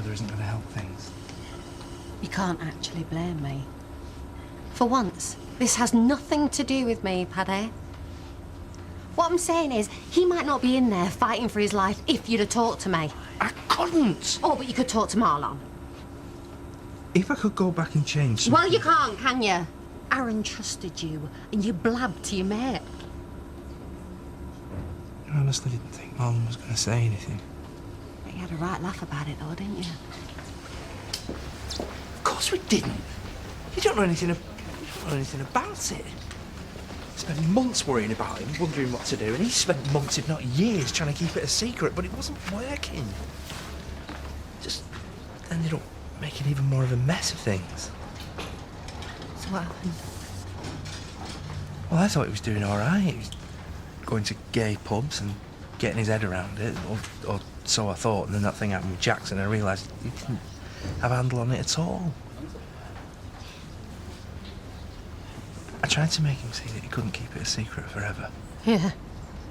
other isn't going to help things. You can't actually blame me. For once, this has nothing to do with me, Paddy. What I'm saying is, he might not be in there fighting for his life if you'd have talked to me. I couldn't! Oh, but you could talk to Marlon. If I could go back and change something... Well, you can't, can you? Aaron trusted you, and you blabbed to your mate. I honestly didn't think Marlon was going to say anything. You had a right laugh about it, though, didn't you? Of course we didn't. You don't know anything about it. Spent months worrying about him, wondering what to do, and he spent months, if not years, trying to keep it a secret, but it wasn't working. Just ended up making even more of a mess of things. So what happened? Well, I thought he was doing all right. He was going to gay pubs and getting his head around it, or so I thought, and then that thing happened with Jackson, and I realised he didn't have a handle on it at all. I tried to make him see that he couldn't keep it a secret forever. Yeah.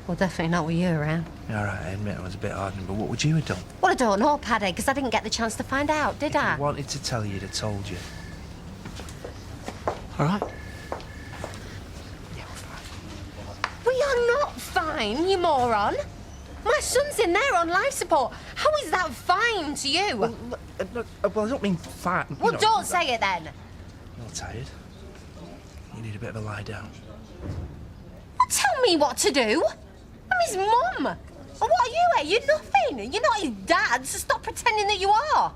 Well, definitely not with you around. Yeah, all right, I admit I was a bit hardened, but what would you have done? Well, I don't know, Paddy, because I didn't get the chance to find out, did I? If I wanted to tell you, I'd have told you. All right. Yeah, we're fine. We are not fine, you moron. My son's in there on life support. How is that fine to you? Well, I don't mean fat. Well, don't say it then. You're tired. You need a bit of a lie down. Tell me what to do. I'm his mum. And what are you, eh? You're nothing. You're not his dad, so stop pretending that you are.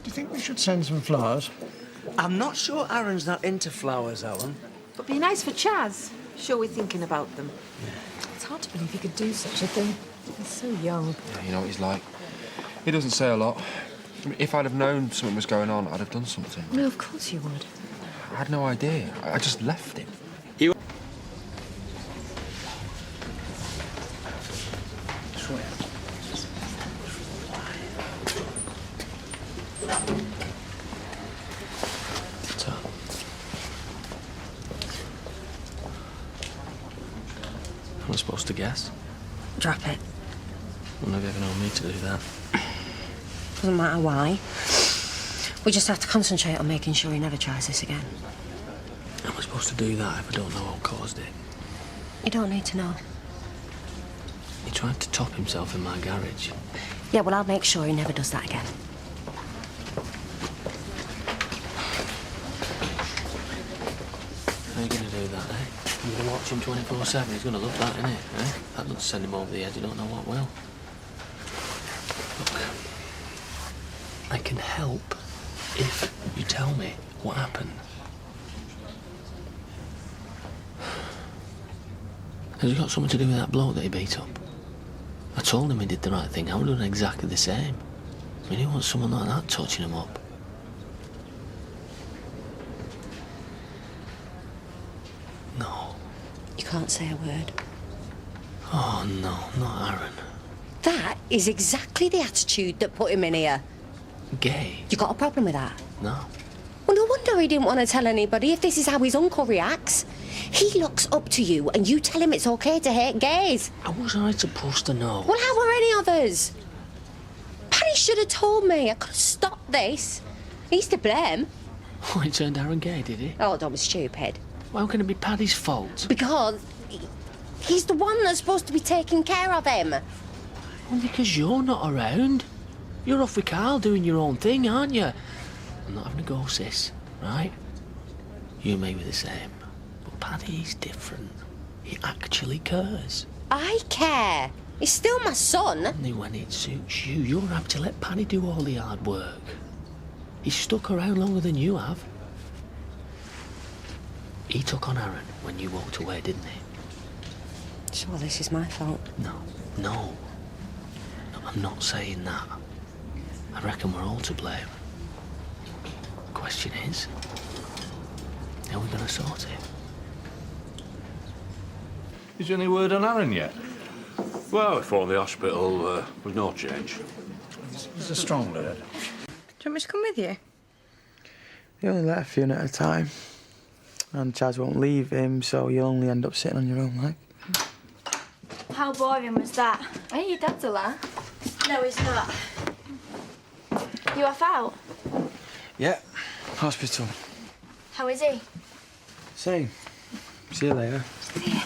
Do you think we should send some flowers? I'm not sure Aaron's that into flowers, Alan. But be nice for Chaz. Sure we're thinking about them. It's hard to believe he could do such a thing. He's so young. Yeah, you know what he's like. He doesn't say a lot. I mean, if I'd have known something was going on, I'd have done something. No, of course you would. I had no idea. I just left him. What's up? I'm not supposed to guess. Drop it. Well, never ever known me to do that. Doesn't matter why. We just have to concentrate on making sure he never tries this again. How am I supposed to do that if I don't know what caused it? You don't need to know. He tried to top himself in my garage. Yeah, well, I'll make sure he never does that again. How are you going to do that, eh? You're going to watch him 24/7. He's going to love that, innit? Eh? That doesn't send him over the edge. You don't know what will. Look, I can help if you tell me what happened. Has it got something to do with that bloke that he beat up? I told him he did the right thing. I would have done exactly the same. I mean, who wants someone like that touching him up? No. You can't say a word. Oh, no, not Aaron. That is exactly the attitude that put him in here. Gay? You got a problem with that? No. Well, no wonder he didn't want to tell anybody if this is how his uncle reacts. He looks up to you and you tell him it's okay to hate gays. How was I supposed to know? Well, how were any of us? Paddy should have told me. I could have stopped this. He's to blame. Oh, he turned Aaron gay, did he? Oh, don't be stupid. Well, how can it be Paddy's fault? Because he's the one that's supposed to be taking care of him. Well, because you're not around. You're off with Carl doing your own thing, aren't you? I'm not having a go, sis, right? You and me were the same. But Paddy's different. He actually cares. I care. He's still my son. Only when it suits you. You're happy to let Paddy do all the hard work. He's stuck around longer than you have. He took on Aaron when you walked away, didn't he? So this is my fault. No, I'm not saying that. I reckon we're all to blame. The question is, how are we going to sort it? Is there any word on Aaron yet? Well, before the hospital, with no change. He's a strong lad. Do you want me to come with you? They only let a few in at a time. And Chaz won't leave him, so you'll only end up sitting on your own, like. How boring was that? Hey, your dad's a laugh. No, he's not. You off out? Yeah. Hospital. How is he? Same. See you later. See ya.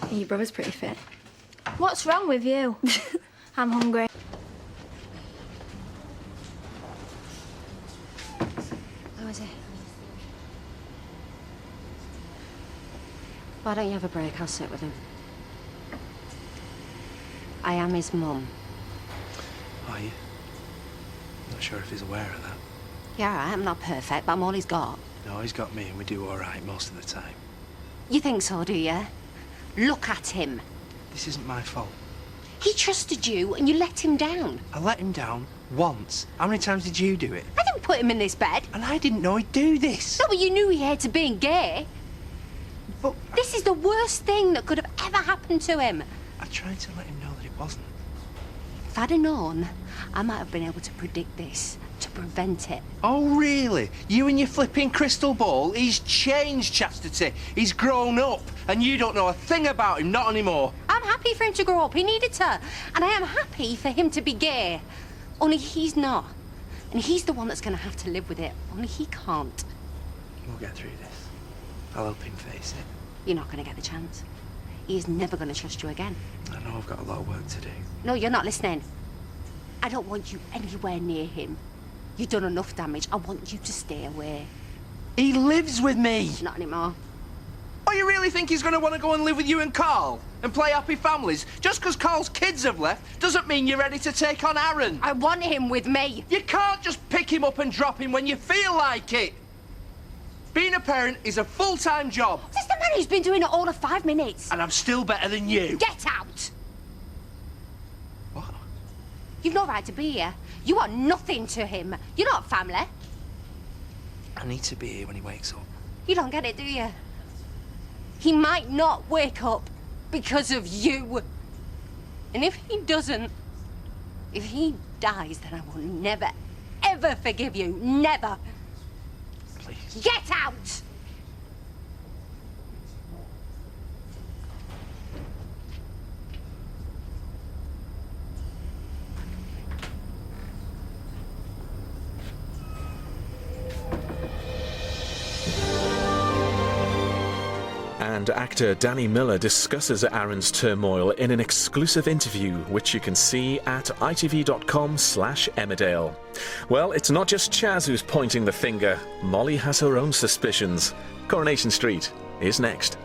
Hey, your brother's pretty fit. What's wrong with you? I'm hungry. How is it? Why don't you have a break? I'll sit with him. I am his mum. Are you? Not sure if he's aware of that. Yeah, all right, I'm not perfect, but I'm all he's got. No, he's got me and we do all right most of the time. You think so, do you? Look at him. This isn't my fault. He trusted you and you let him down. I let him down once. How many times did you do it? I didn't put him in this bed. And I didn't know he'd do this. No, but you knew he hated being gay. But This is the worst thing that could have ever happened to him. I tried to let him know that it wasn't. If I'd have known, I might have been able to predict this, to prevent it. Oh, really? You and your flipping crystal ball? He's changed, Chastity. He's grown up. And you don't know a thing about him, not anymore. I'm happy for him to grow up. He needed to. And I am happy for him to be gay. Only he's not. And he's the one that's going to have to live with it. Only he can't. We'll get through this. I'll help him face it. You're not going to get the chance. He's never going to trust you again. I know I've got a lot of work to do. No, you're not listening. I don't want you anywhere near him. You've done enough damage. I want you to stay away. He lives with me. Not anymore. Oh, you really think he's going to want to go and live with you and Carl? And play happy families? Just because Carl's kids have left doesn't mean you're ready to take on Aaron. I want him with me. You can't just pick him up and drop him when you feel like it. Being a parent is a full-time job. This is the man who's been doing it all of 5 minutes. And I'm still better than you. Get out! What? You've no right to be here. You are nothing to him. You're not family. I need to be here when he wakes up. You don't get it, do you? He might not wake up because of you. And if he doesn't, if he dies, then I will never, ever forgive you. Never. Please. Get out! And actor Danny Miller discusses Aaron's turmoil in an exclusive interview, which you can see at itv.com/Emmerdale. Well, it's not just Chaz who's pointing the finger. Molly has her own suspicions. Coronation Street is next.